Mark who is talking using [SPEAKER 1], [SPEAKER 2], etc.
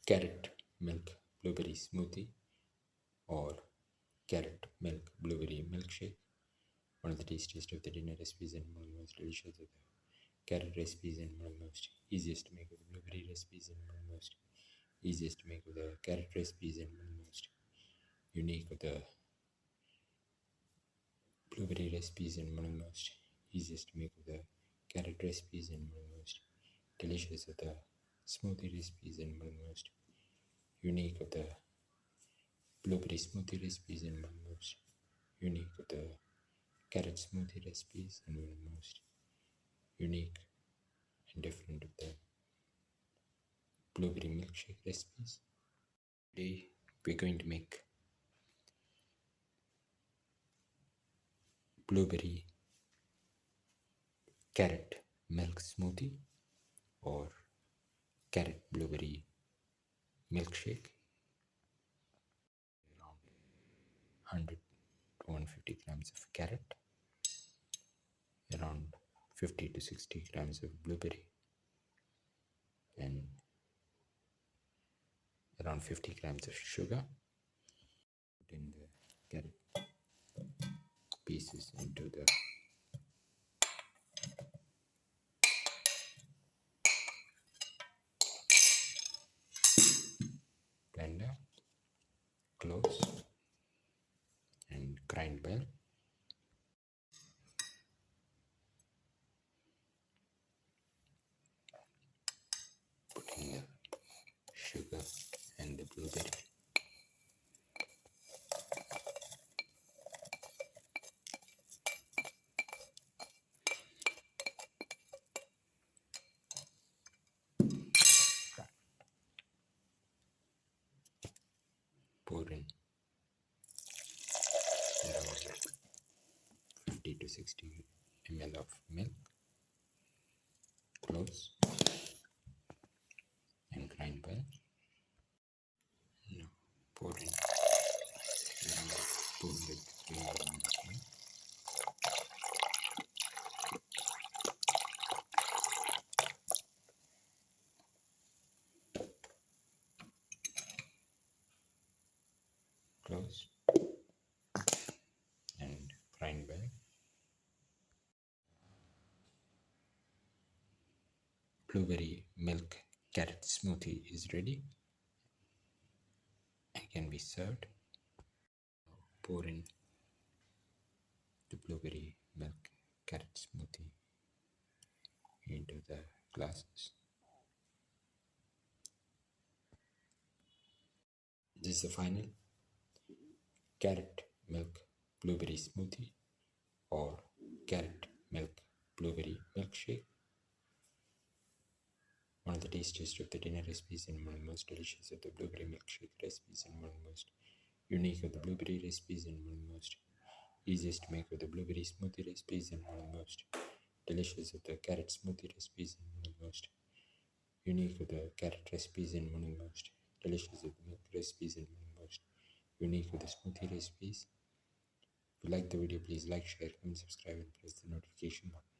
[SPEAKER 1] carrot milk blueberry smoothie or carrot milk blueberry milkshake. One of the tastiest of the dinner recipes and one of the most delicious of the carrot recipes and one of the most easiest to make of the blueberry recipes and one of the most easiest to make of the carrot recipes and one of the most unique of the blueberry recipes and one of the most easiest to make of the carrot recipes and one of the most delicious of the smoothie recipes and one of the most unique of the blueberry smoothie recipes and one of the most unique of the carrot smoothie recipes and one of the most unique and different of the blueberry milkshake recipes. Today we're going to make blueberry carrot milk smoothie or carrot blueberry milkshake. Around 100 to 150 grams of carrot, around 50 to 60 grams of blueberry, and around 50 grams of sugar. Put in the carrot pieces into the blender, close and grind well. Put in the sugar and the blueberry. Pour in around 50 to 60 ml of milk. Close and grind well. Now pour in around 200 ml of milk. Close and grind well. Blueberry milk carrot smoothie is ready and can be served. Pour in the blueberry milk carrot smoothie into the glasses. This is the final carrot milk blueberry smoothie or carrot milk blueberry milkshake. One of the tastiest of the dinner recipes and one of the most delicious of the blueberry milkshake recipes and one of the most unique of the blueberry recipes and one of the most easiest to make of the blueberry smoothie recipes and one of the most delicious of the carrot smoothie recipes and one of the most unique of the carrot recipes and one of the most delicious of the milk recipes and one of the most unique of the smoothie recipes. If you like the video, please like, share, comment, subscribe and press the notification button.